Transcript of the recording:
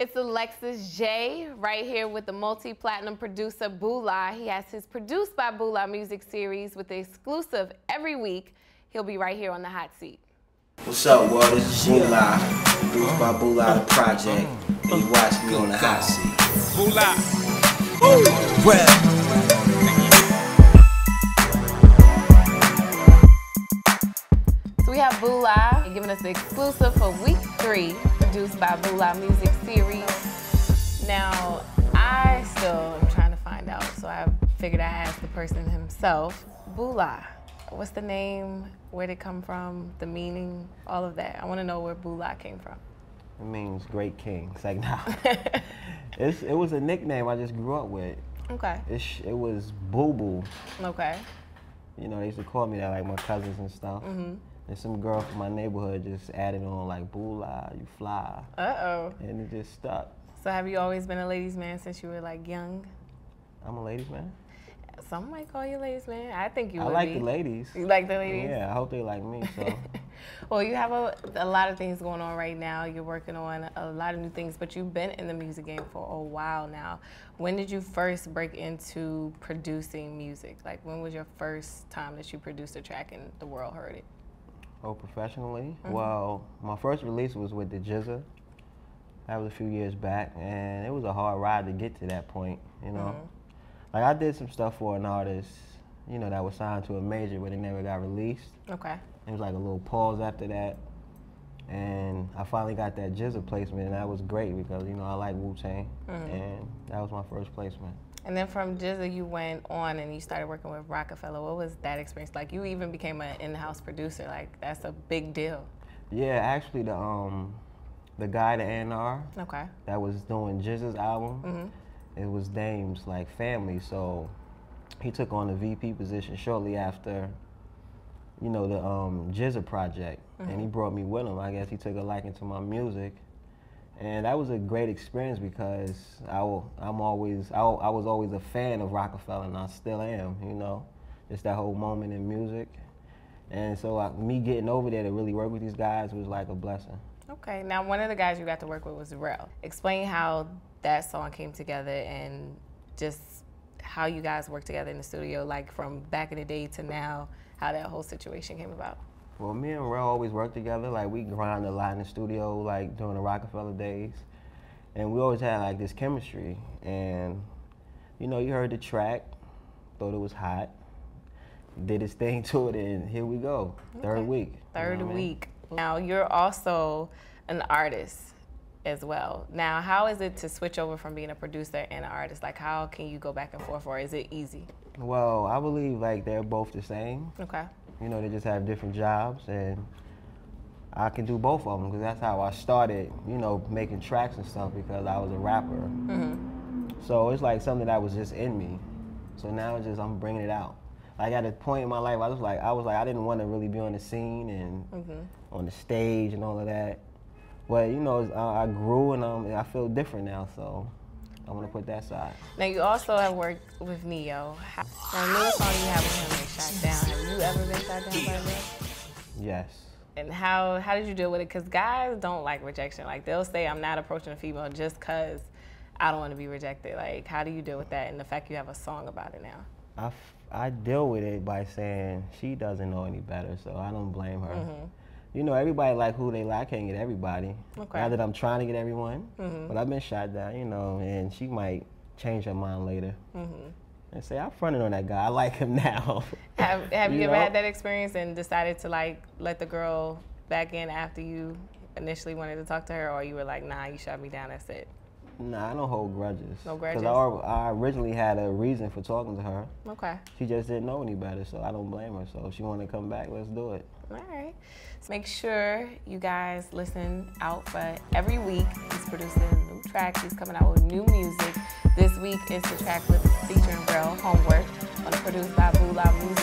It's Alexis Jay right here with the multi-platinum producer Boola. He has his Produced by Boola music series with the exclusive every week. He'll be right here on the hot seat. What's up, world? This is Boola, produced by Boola the Project, and you watch me on the hot seat. Boola. Rell. We have Boola giving us the exclusive for week 3, Produced by Boola music series. Now, I still am trying to find out, so I figured I'd ask the person himself. Boola, what's the name, where'd it come from, the meaning, all of that. I want to know where Boola came from. It means great king. It's like, nah. It was a nickname I just grew up with. Okay. It was Boo Boo. Okay. You know, they used to call me that, like my cousins and stuff. Mm-hmm. And some girl from my neighborhood just added on like, Boola, you fly. Uh-oh. And it just stuck. So have you always been a ladies' man since you were like young? I'm a ladies' man. Some might call you ladies' man. I think you would be. I like the ladies. You like the ladies? Yeah, I hope they like me, so. Well, you have a lot of things going on right now. You're working on a lot of new things, but you've been in the music game for a while now. When did you first break into producing music? Like, when was your first time that you produced a track and the world heard it? Oh, professionally? Mm-hmm. Well, my first release was with the GZA. That was a few years back, and it was a hard ride to get to that point, you know? Mm-hmm. Like, I did some stuff for an artist, you know, that was signed to a major, but it never got released. Okay. It was like a little pause after that, and I finally got that GZA placement, and that was great because, you know, I like Wu-Tang, and that was my first placement. And then from GZA, you went on and you started working with Rockefeller. What was that experience like? You even became an in-house producer. Like, that's a big deal. Yeah, actually, the guy, the A&R, okay, that was doing GZA's album, it was Dame's like family. So he took on the VP position shortly after, you know, the GZA project, and he brought me with him. I guess he took a liking to my music. And that was a great experience because I was always a fan of Rockefeller, and I still am, you know, just that whole moment in music. And so me getting over there to really work with these guys was like a blessing. Okay, now one of the guys you got to work with was Rell. Explain how that song came together and just how you guys worked together in the studio, like from back in the day to now, how that whole situation came about. Well, me and Rell always worked together. Like, we grind a lot in the studio, like during the Rockefeller days. And we always had like this chemistry. And, you know, you heard the track, thought it was hot, did his thing to it, and here we go. Okay. Third week. Third week. Now, you're also an artist as well. Now, how is it to switch over from being a producer and an artist? Like, how can you go back and forth, or is it easy? Well, I believe like they're both the same. Okay. You know, they just have different jobs, and I can do both of them because that's how I started, you know, making tracks and stuff because I was a rapper. So it's like something that was just in me. So now it's just, I'm bringing it out. Like, at a point in my life, I was like, I didn't want to really be on the scene and on the stage and all of that. But, you know, I grew and I feel different now, so I want to put that aside. Now, you also have worked with Neo. Now, the newest song you have with him is Shot Down. Have you ever been shot down by Rell? Yes. And how did you deal with it? Because guys don't like rejection. Like, they'll say, I'm not approaching a female just because I don't want to be rejected. Like, how do you deal with that and the fact you have a song about it now? I deal with it by saying she doesn't know any better, so I don't blame her. You know, everybody like who they like. I can't get everybody. Okay. Not that I'm trying to get everyone, but I've been shot down, you know, and she might change her mind later and say, I'm fronting on that guy. I like him now. Have you ever had that experience and decided to like let the girl back in after you initially wanted to talk to her, or you were like, nah, you shot me down, that's it? Nah, I don't hold grudges. No grudges? Because I originally had a reason for talking to her. Okay. She just didn't know any better, so I don't blame her. So if she wanted to come back, let's do it. All right. So make sure you guys listen out for every week. He's producing new tracks. He's coming out with new music. This week is the track featuring Rell, Homework, on the Produced by Boola music